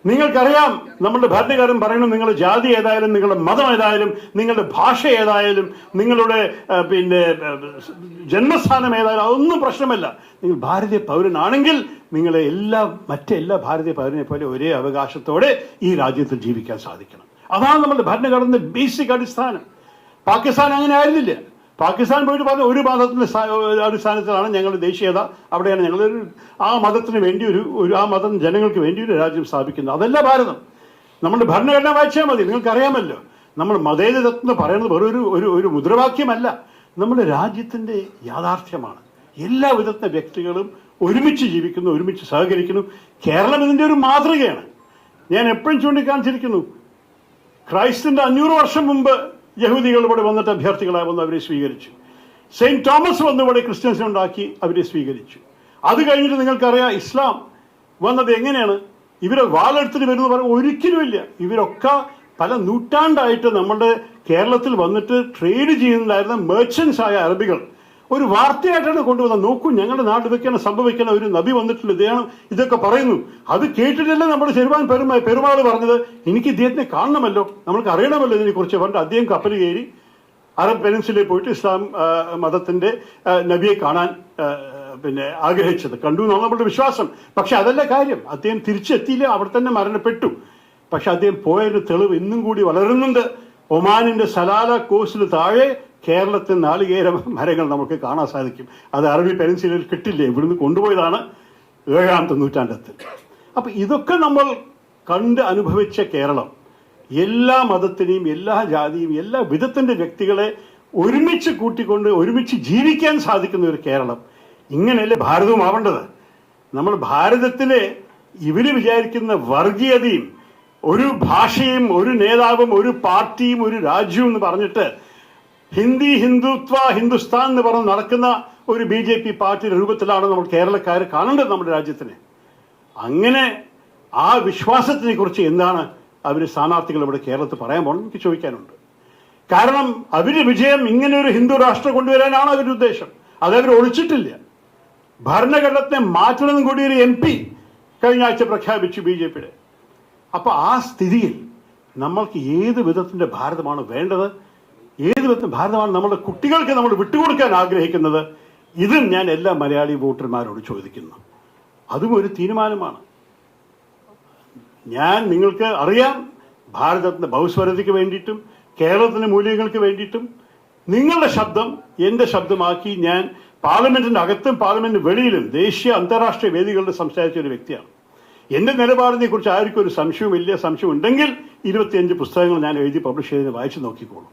നിങ്ങൾക്കറിയാം, നമ്മളുടെ ഭരണകാരൻ പറയുന്നു, നിങ്ങളുടെ ജാതി ഏതായാലും, നിങ്ങളുടെ മതം ഏതായാലും, നിങ്ങളുടെ ഭാഷ ഏതായാലും, നിങ്ങളുടെ ജന്മസ്ഥാനം ഏതായാലും അതൊന്നും പ്രശ്നമല്ല. നിങ്ങൾ ഭാരതീയ പൗരനാണെങ്കിൽ നിങ്ങളെ മറ്റെല്ലാ ഭാരതീയ പൗരനെ പോലെ ഒരേ അവകാശത്തോടെ ഈ രാജ്യത്തിൽ ജീവിക്കാൻ സാധിക്കണം. അതാണ് നമ്മുടെ ഭരണഘടനയുടെ ബേസിക് അടിസ്ഥാനം. പാകിസ്ഥാൻ അങ്ങനെ ആയിരുന്നില്ല. പാകിസ്ഥാൻ പോയിട്ട് പറഞ്ഞ ഒരു മതത്തിന്റെ അടിസ്ഥാനത്തിലാണ് ഞങ്ങളുടെ ദേശീയത, അവിടെയാണ് ഞങ്ങൾ ആ മതത്തിന് വേണ്ടി ആ മതം ജനങ്ങൾക്ക് വേണ്ടി ഒരു രാജ്യം സ്ഥാപിക്കുന്നത്. അതല്ല ഭാരതം. നമ്മുടെ ഭരണഘടന വായിച്ചാൽ മതി, നിങ്ങൾക്കറിയാമല്ലോ. നമ്മൾ മതേതരത്വം എന്ന് പറയുന്നത് വെറും ഒരു മുദ്രാവാക്യമല്ല, നമ്മുടെ രാജ്യത്തിന്റെ യാഥാർത്ഥ്യമാണ്. എല്ലാ വിധത്തിലെ വ്യക്തികളും ഒരുമിച്ച് ജീവിക്കുന്നു, ഒരുമിച്ച് സഹകരിക്കുന്നു. കേരളം ഇതിന്റെ ഒരു മാതൃകയാണ്. ഞാൻ എപ്പോഴും ചൂണ്ടിക്കാണിച്ചിരിക്കുന്നു, ക്രൈസ്റ്റിന്റെ 500 വർഷം മുമ്പ് യഹൂദികൾ ഇവിടെ വന്നിട്ട് അഭ്യർത്ഥികളായി വന്ന് അവരെ സ്വീകരിച്ചു. സെയിന്റ് തോമസ് വന്ന് ഇവിടെ ക്രിസ്ത്യൻസിനെ ഉണ്ടാക്കി അവരെ സ്വീകരിച്ചു. അത് കഴിഞ്ഞിട്ട് നിങ്ങൾക്കറിയാം ഇസ്ലാം വന്നത് എങ്ങനെയാണ്. ഇവരെ വാളെടുത്തിട്ട് വരുന്ന പറയുന്നത് ഒരിക്കലുമില്ല. ഇവരൊക്കെ പല നൂറ്റാണ്ടായിട്ട് നമ്മുടെ കേരളത്തിൽ വന്നിട്ട് ട്രേഡ് ചെയ്യുന്നുണ്ടായിരുന്ന മെർച്ചൻസ് ആയ അറബികൾ ഒരു വാർത്തയായിട്ടാണ് കൊണ്ടുവന്നത്. നോക്കൂ, ഞങ്ങളുടെ നാട്ടിൽ ഇതൊക്കെയാണ് സംഭവിക്കുന്ന, ഒരു നബി വന്നിട്ടുള്ള ഇദ്ദേഹം ഇതൊക്കെ പറയുന്നു. അത് കേട്ടിട്ടല്ലേ നമ്മുടെ ചെറുവാൻ പെരുമാൾ പറഞ്ഞത്, എനിക്ക് ഇദ്ദേഹത്തിനെ കാണണമല്ലോ, നമ്മൾക്ക് അറിയണമല്ലോ ഇതിനെക്കുറിച്ച്. പണ്ട് അദ്ദേഹം കപ്പൽ കയറി അറബ് പെനിൻസുലയിൽ പോയിട്ട് ഇസ്ലാം മതത്തിന്റെ നബിയെ കാണാൻ ആഗ്രഹിച്ചത് കണ്ടു എന്നാണ് നമ്മുടെ വിശ്വാസം. പക്ഷെ അതല്ല കാര്യം. അദ്ദേഹം തിരിച്ചെത്തിയില്ല, അവിടെ തന്നെ മരണപ്പെട്ടു. പക്ഷെ അദ്ദേഹം പോയതിന് തെളിവ് ഇന്നും കൂടി വളരുന്നുണ്ട്. ഒമാനിന്റെ സലാല കോസ്റ്റിന് താഴെ കേരളത്തിൽ നാളികേര മരങ്ങൾ നമുക്ക് കാണാൻ സാധിക്കും. അത് അറബി പെനിൻസുലയിൽ കിട്ടില്ലേ, ഇവിടുന്ന് കൊണ്ടുപോയതാണ് 7ാമത്തെ നൂറ്റാണ്ടത്തിൽ. അപ്പൊ ഇതൊക്കെ നമ്മൾ കണ്ട് അനുഭവിച്ച കേരളം, എല്ലാ മതത്തിനെയും എല്ലാ ജാതിയും എല്ലാ വിധത്തിന്റെ വ്യക്തികളെ ഒരുമിച്ച് കൂട്ടിക്കൊണ്ട് ഒരുമിച്ച് ജീവിക്കാൻ സാധിക്കുന്ന ഒരു കേരളം. ഇങ്ങനെയല്ലേ ഭാരതവും ആവേണ്ടത്. നമ്മൾ ഭാരതത്തിലെ ഇവര് വിചാരിക്കുന്ന വർഗീയതയും ഒരു ഭാഷയും ഒരു നേതാവും ഒരു പാർട്ടിയും ഒരു രാജ്യവും എന്ന് പറഞ്ഞിട്ട് ഹിന്ദി, ഹിന്ദുത്വ, ഹിന്ദുസ്ഥാൻ എന്ന് പറഞ്ഞ് നടക്കുന്ന ഒരു BJP പാർട്ടിയുടെ രൂപത്തിലാണ് നമ്മൾ കേരളക്കാർ കാണേണ്ടത് നമ്മുടെ രാജ്യത്തിന്. അങ്ങനെ ആ വിശ്വാസത്തിനെ കുറിച്ച് എന്താണ് അവർ സ്ഥാനാർത്ഥികൾ ഇവിടെ കേരളത്തിൽ പറയാൻ പോകണം എനിക്ക് ചോദിക്കാനുണ്ട്. കാരണം അവരുടെ വിജയം ഇങ്ങനെ ഒരു ഹിന്ദു രാഷ്ട്രം കൊണ്ടുവരാനാണ് അവരുടെ ഉദ്ദേശം. അതവർ ഒളിച്ചിട്ടില്ല. ഭരണഘടനത്തെ മാറ്റണമെന്നും കൂടി ഒരു MP കഴിഞ്ഞ ആഴ്ച പ്രഖ്യാപിച്ചു BJPയുടെ. അപ്പൊ ആ സ്ഥിതിയിൽ നമ്മൾക്ക് ഏത് വിധത്തിന്റെ ഭാരതമാണ് വേണ്ടത്, ഏത് വിധത്തിൽ ഭാരതമാണ് നമ്മുടെ കുട്ടികൾക്ക് നമ്മൾ വിട്ടുകൊടുക്കാൻ ആഗ്രഹിക്കുന്നത്, ഇതും ഞാൻ എല്ലാ മലയാളി വോട്ടർമാരോട് ചോദിക്കുന്നു. അതും ഒരു തീരുമാനമാണ്. നിങ്ങൾക്ക് അറിയാം, ഭാരതത്തിന്റെ ബഹുസ്വരതയ്ക്ക് വേണ്ടിയിട്ടും കേരളത്തിന്റെ മൂല്യങ്ങൾക്ക് വേണ്ടിയിട്ടും നിങ്ങളുടെ ശബ്ദം എൻ്റെ ശബ്ദമാക്കി ഞാൻ പാർലമെന്റിന്റെ അകത്തും പാർലമെന്റിന് വെളിയിലും ദേശീയ അന്താരാഷ്ട്രീയ വേദികളിൽ സംസാരിച്ച ഒരു വ്യക്തിയാണ്. എന്റെ നിലപാടിനെ കുറിച്ച് ആർക്കും ഒരു സംശയവും ഇല്ല. സംശയം ഉണ്ടെങ്കിൽ 25 പുസ്തകങ്ങൾ ഞാൻ എഴുതി പബ്ലിഷ് ചെയ്തതിന് വായിച്ചു നോക്കിക്കോളൂ.